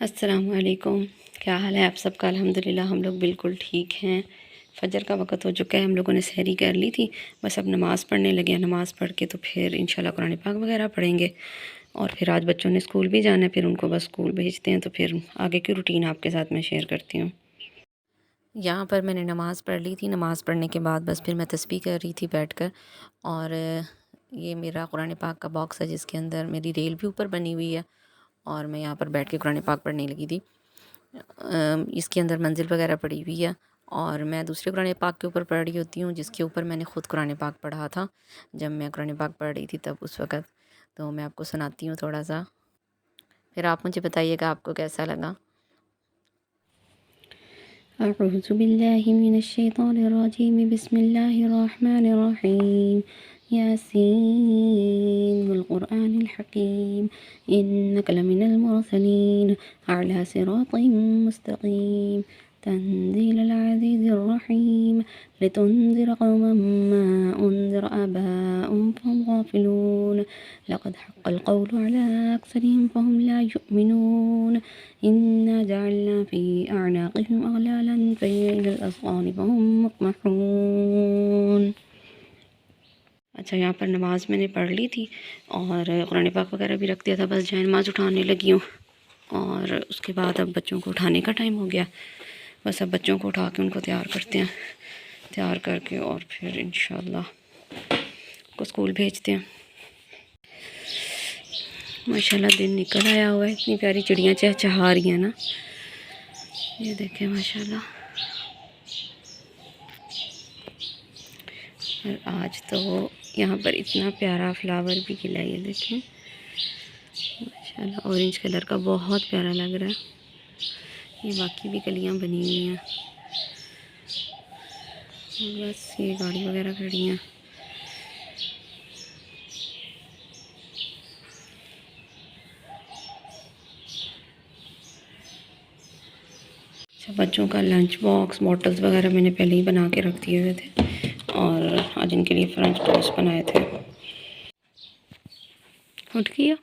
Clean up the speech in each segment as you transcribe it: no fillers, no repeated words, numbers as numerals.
अस्सलाम वालेकुम। क्या हाल है आप सबका? अल्हम्दुलिल्लाह हम लोग बिल्कुल ठीक हैं। फ़जर का वक़्त हो चुका है, हम लोगों ने सहरी कर ली थी, बस अब नमाज़ पढ़ने लगे हैं। नमाज़ पढ़ के तो फिर इंशाल्लाह कुरान पाक वगैरह पढ़ेंगे और फिर आज बच्चों ने स्कूल भी जाना है, फिर उनको बस स्कूल भेजते हैं तो फिर आगे की रूटीन आपके साथ मैं शेयर करती हूँ। यहाँ पर मैंने नमाज़ पढ़ ली थी, नमाज़ पढ़ने के बाद बस फिर मैं तस्बीह कर रही थी बैठकर। और ये मेरा कुरान पाक का बॉक्स है जिसके अंदर मेरी रेल भी ऊपर बनी हुई है और मैं यहाँ पर बैठ के कुरान पाक पढ़ने लगी थी। इसके अंदर मंजिल वगैरह पड़ी हुई है और मैं दूसरे कुरान पाक के ऊपर पढ़ रही होती हूँ जिसके ऊपर मैंने ख़ुद कुरान पाक पढ़ा था जब मैं कुरान पाक पढ़ रही थी तब उस वक़्त। तो मैं आपको सुनाती हूँ थोड़ा सा, फिर आप मुझे बताइएगा आपको कैसा लगा। अऊज़ु बिल्लाहि मिनश शैतानिर रजीम, बिस्मिल्लाहिर रहमानिर रहीम, यासीन वल क़ुरआनिल हकीम, इन्नका लमिनल मुरसलीन अला सिरातिम मुस्तक़ीम, तंज़ीलल अज़ीज़िर रहीम, लितुनज़िर क़ौमम मा उनज़िर आबाउहुम फ़हुम गाफ़िलून, लक़द हक़्क़ल क़ौलु अला अक्सरिहिम फ़हुम ला युमिनून, इन्ना जअलना फ़ी अअनाक़िहिम अग़लालन फ़हिय इलल अज़क़ानि फ़हुम मुक़महून। अच्छा, यहाँ पर नमाज़ मैंने पढ़ ली थी और कुरान पाक वगैरह भी रख दिया था, बस जाए नमाज़ उठाने लगी हूँ। और उसके बाद अब बच्चों को उठाने का टाइम हो गया, बस अब बच्चों को उठा के उनको तैयार करते हैं, तैयार करके और फिर इंशाल्लाह को स्कूल भेजते हैं। माशाल्लाह दिन निकल आया हुआ है, इतनी प्यारी चिड़ियाँ चहचहा रही हैं ना, ये देखें माशाल्लाह। और आज तो यहाँ पर इतना प्यारा फ्लावर भी खिला है, ये देखें माशाल्लाह, ऑरेंज कलर का बहुत प्यारा लग रहा है। ये बाकी भी कलियाँ बनी हुई हैं और बस ये गाड़ी वगैरह खड़ी हैं। अच्छा, बच्चों का लंच बॉक्स बॉटल्स वगैरह मैंने पहले ही बना के रख दिए हुए थे और आज इनके लिए फ्रेंच टोस्ट बनाए थे। उठ गया।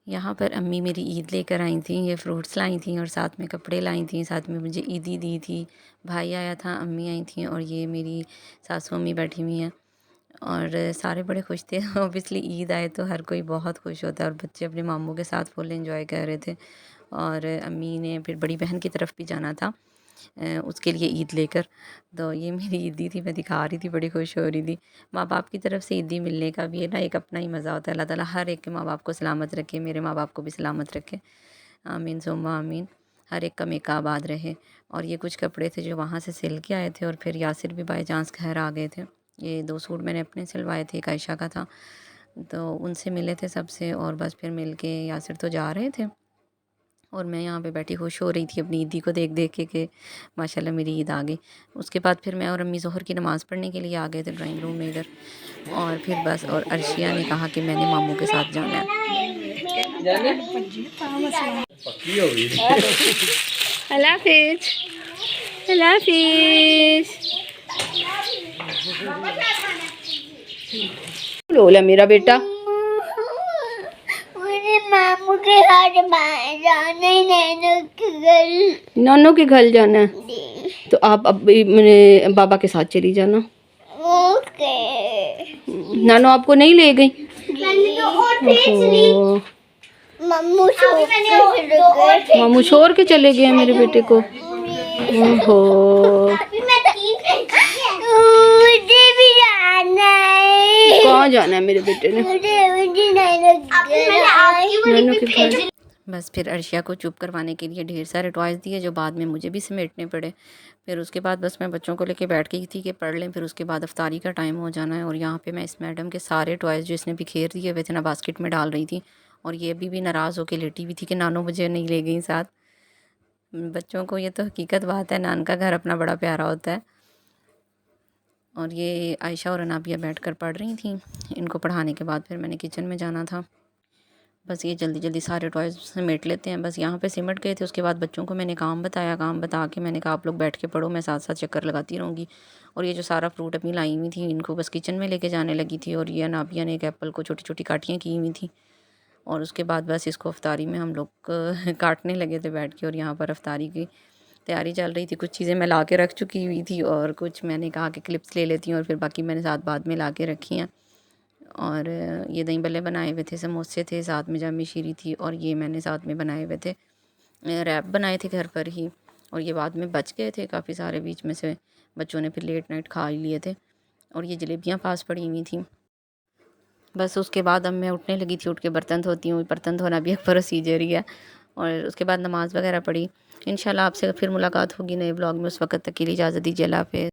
यहाँ पर अम्मी मेरी ईद लेकर आई थी, ये फ्रूट्स लाई थी और साथ में कपड़े लाई थी, साथ में मुझे ईदी दी थी। भाई आया था, अम्मी आई थी और ये मेरी सासू अम्मी बैठी हुई हैं और सारे बड़े खुश थे। ऑब्वियसली ईद आए तो हर कोई बहुत खुश होता है और बच्चे अपने मामू के साथ फुल एंजॉय कर रहे थे। और अम्मी ने फिर बड़ी बहन की तरफ भी जाना था उसके लिए ईद लेकर। तो ये मेरी ईदी थी, मैं दिखा रही थी, बड़ी खुश हो रही थी। माँ बाप की तरफ से ईदी मिलने का भी है ना एक अपना ही मज़ा होता है। अल्लाह ताला हर एक के माँ बाप को सलामत रखे, मेरे माँ बाप को भी सलामत रखे, आमीन सुम्मा आमीन। हर एक का मेका आबाद रहे। और ये कुछ कपड़े थे जो वहाँ से सिल के आए थे और फिर यासिर भी बाई चांस घर आ गए थे। ये 2 सूट मैंने अपने सिलवाए थे, एक आयशा का था, तो उनसे मिले थे सबसे और बस फिर मिल के यासिर तो जा रहे थे और मैं यहाँ पे बैठी खुश हो रही थी अपनी ईदी को देख देख के कि माशाल्लाह मेरी ईद आ गई। उसके बाद फिर मैं और अम्मी ज़ोहर की नमाज़ पढ़ने के लिए आ गए थे ड्राइंग रूम में इधर। और फिर बस और अर्शिया ने कहा कि मैंने मामू के साथ जाना है। अल्लाह हाफिज़, अल्लाह हाफिज़। लोला मेरा बेटा, मामू के साथ जाना है, नानू के घर जाना है तो आप अब मैंने बाबा के साथ चली जाना। ओके। नानू आपको नहीं ले गई? मामू छोड़ के चले गए मेरे बेटे को। ओहो, कहाँ जाना है मेरे बेटे ने? नानू के घर। बस फिर अर्शिया को चुप करवाने के लिए ढेर सारे टॉयज़ दिए जो बाद में मुझे भी समेटने पड़े। फिर उसके बाद बस मैं बच्चों को लेके बैठ गई थी कि पढ़ लें, फिर उसके बाद अफ्तारी का टाइम हो जाना है। और यहाँ पे मैं इस मैडम के सारे टॉयज़ जो इसने बिखेर दिए हुए थे ना बास्केट में डाल रही थी और ये अभी भी नाराज़ होकर लेटी हुई थी कि नानू मुझे नहीं ले गई साथ। बच्चों को ये तो हकीकत बात है, नान का घर अपना बड़ा प्यारा होता है। और ये आयशा और अनाबिया बैठ कर पढ़ रही थी। इनको पढ़ाने के बाद फिर मैंने किचन में जाना था। बस ये जल्दी जल्दी सारे टॉयज़ समेट लेते हैं। बस यहाँ पे सिमट गए थे। उसके बाद बच्चों को मैंने काम बताया, काम बता के मैंने कहा आप लोग बैठ के पढ़ो, मैं साथ साथ चक्कर लगाती रहूँगी। और ये जो सारा फ्रूट अपनी लाई हुई थी इनको बस किचन में लेके जाने लगी थी। और ये अनाबिया ने एक एप्पल को छोटी छोटी काटियाँ की हुई थी। और उसके बाद बस इसको अफ्तारी में हम लोग काटने लगे थे बैठ के। और यहाँ पर अफ्तारी की तैयारी चल रही थी। कुछ चीज़ें मैं ला के रख चुकी हुई थी और कुछ मैंने कहा कि क्लिप्स ले लेती हूँ और फिर बाकी मैंने साथ बाद में ला के रखी हैं। और ये दही भल्ले बनाए हुए थे, समोसे थे, साथ में जामी शीरी थी और ये मैंने साथ में बनाए हुए थे रैप बनाए थे घर पर ही। और ये बाद में बच गए थे काफ़ी सारे, बीच में से बच्चों ने फिर लेट नाइट खा ही लिए थे। और ये जलेबियाँ पास पड़ी हुई थी। बस उसके बाद अब मैं उठने लगी थी, उठ के बर्तन धोती हूँ। बर्तन धोना भी एक प्रोसीजर ही है। और उसके बाद नमाज़ वगैरह पढ़ी। इंशाल्लाह आपसे फिर मुलाकात होगी नए ब्लॉग में। उस वक्त तक के लिए इजाज़त दीजिए। अल्लाह हाफ़िज़।